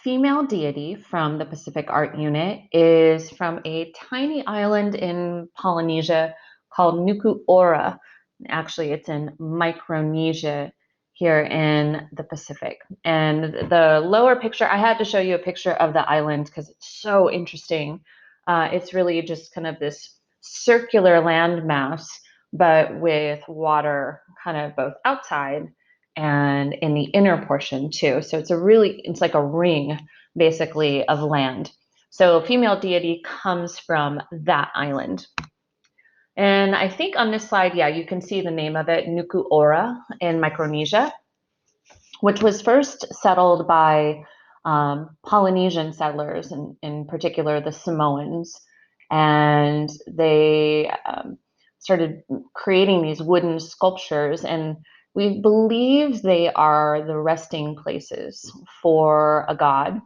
female deity from the Pacific Art Unit is from a tiny island in Polynesia called Nuku'ora. Actually, it's in Micronesia here in the Pacific. And the lower picture, I had to show you a picture of the island because it's so interesting. It's really just kind of this circular landmass, but with water kind of both outside and in the inner portion too. So it's like a ring basically of land. So female deity comes from that island. And I think on this slide, yeah, you can see the name of it, Nuku'ora in Micronesia, which was first settled by Polynesian settlers, in particular the Samoans. And they started creating these wooden sculptures, and we believe they are the resting places for a god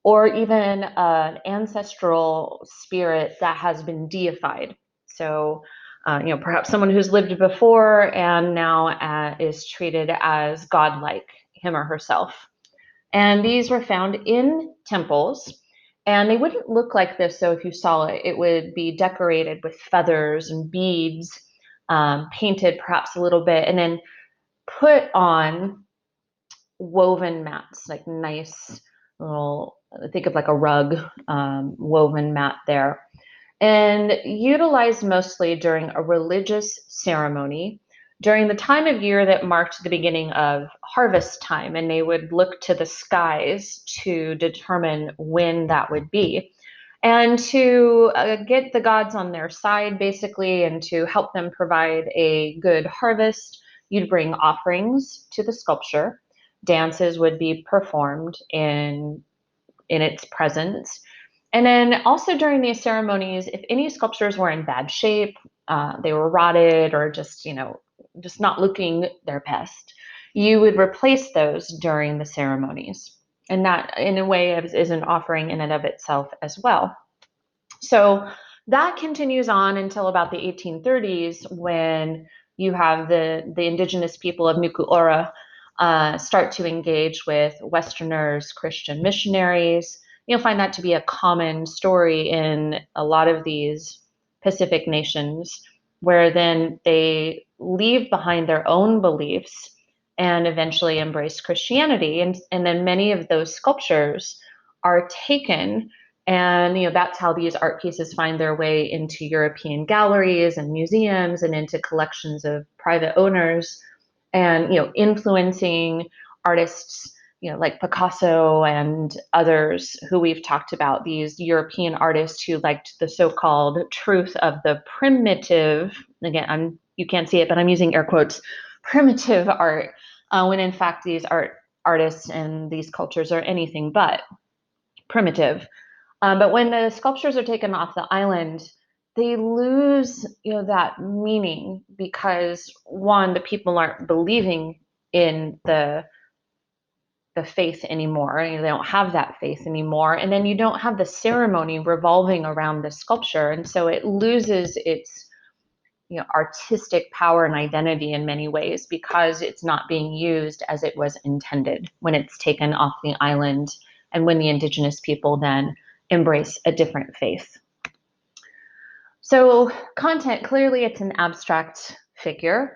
or even an ancestral spirit that has been deified. So, perhaps someone who's lived before and now is treated as godlike, him or herself. And these were found in temples. And they wouldn't look like this. So if you saw it, it would be decorated with feathers and beads, painted perhaps a little bit, and then put on woven mats, like nice little, think of like a rug, woven mat there, and utilized mostly during a religious ceremony during the time of year that marked the beginning of harvest time. And they would look to the skies to determine when that would be. And to get the gods on their side, basically, and to help them provide a good harvest, you'd bring offerings to the sculpture. Dances would be performed in its presence. And then also during these ceremonies, if any sculptures were in bad shape, they were rotted or just not looking their best, you would replace those during the ceremonies. And that, in a way, is an offering in and of itself as well. So that continues on until about the 1830s, when you have the indigenous people of Nuku'ora start to engage with Westerners, Christian missionaries. You'll find that to be a common story in a lot of these Pacific nations, where then they leave behind their own beliefs and eventually embrace Christianity. And then many of those sculptures are taken, and that's how these art pieces find their way into European galleries and museums and into collections of private owners, and influencing artists like Picasso and others who we've talked about, these European artists who liked the so-called truth of the primitive, again, you can't see it, but I'm using air quotes, primitive art, when in fact these artists and these cultures are anything but primitive. But when the sculptures are taken off the island, they lose, that meaning, because one, the people aren't believing in the faith anymore. They don't have that faith anymore, and then you don't have the ceremony revolving around the sculpture, and so it loses its artistic power and identity in many ways, because it's not being used as it was intended when it's taken off the island, and when the indigenous people then embrace a different faith. So content, clearly it's an abstract figure.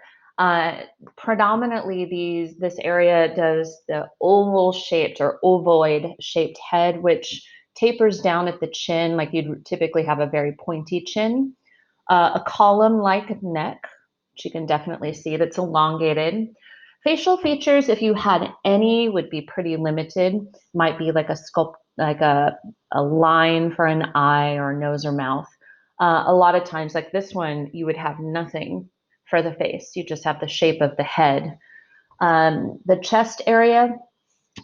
Predominantly this area does the oval shaped or ovoid shaped head, which tapers down at the chin, like you'd typically have a very pointy chin. A column-like neck, which you can definitely see, that's elongated. Facial features, if you had any, would be pretty limited. Might be like a line for an eye or nose or mouth. A lot of times, like this one, you would have nothing for the face. You just have the shape of the head. The chest area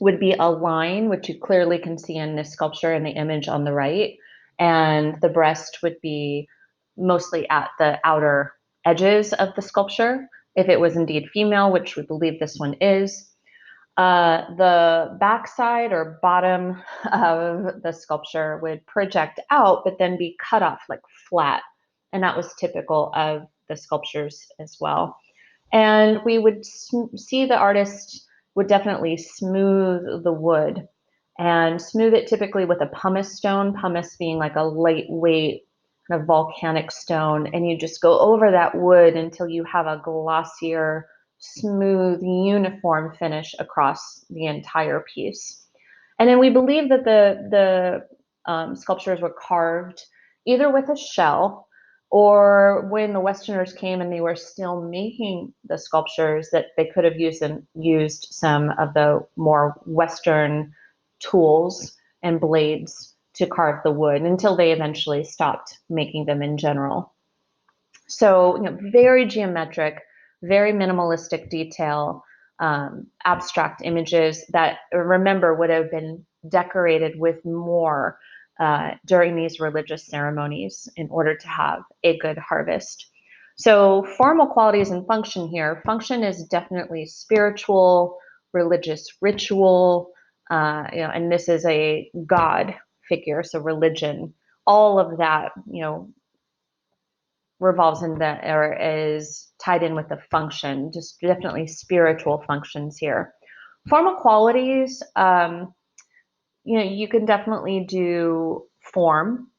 would be a line, which you clearly can see in this sculpture in the image on the right. And the breast would be mostly at the outer edges of the sculpture, if it was indeed female, which we believe this one is. The backside or bottom of the sculpture would project out, but then be cut off like flat. And that was typical of the sculptures as well. And we would see the artist would definitely smooth the wood and smooth it typically with a pumice stone, pumice being like a lightweight kind of volcanic stone, and you just go over that wood until you have a glossier, smooth, uniform finish across the entire piece. And then we believe that the sculptures were carved either with a shell, or when the Westerners came and they were still making the sculptures, that they could have used some of the more Western tools and blades to carve the wood until they eventually stopped making them in general. So, very geometric, very minimalistic detail, abstract images that, remember, would have been decorated with more during these religious ceremonies in order to have a good harvest. So, formal qualities and function here. Function is definitely spiritual, religious ritual, and this is a God figure, so religion. All of that, revolves in the, or is tied in with the function, just definitely spiritual functions here. Formal qualities, you can definitely do form.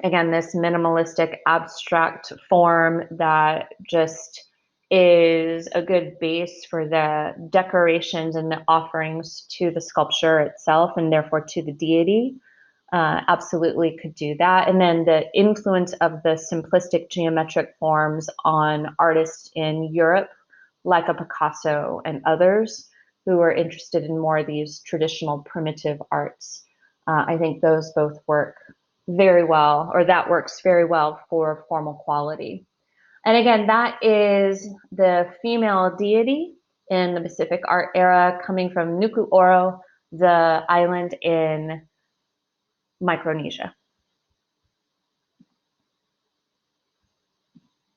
Again, this minimalistic abstract form that just is a good base for the decorations and the offerings to the sculpture itself, and therefore to the deity. Absolutely could do that. And then the influence of the simplistic geometric forms on artists in Europe, like a Picasso and others, who are interested in more of these traditional primitive arts. I think those both work very well, or that works very well for formal quality. And again, that is the female deity in the Pacific art era, coming from Nuku'oro, the island in Micronesia.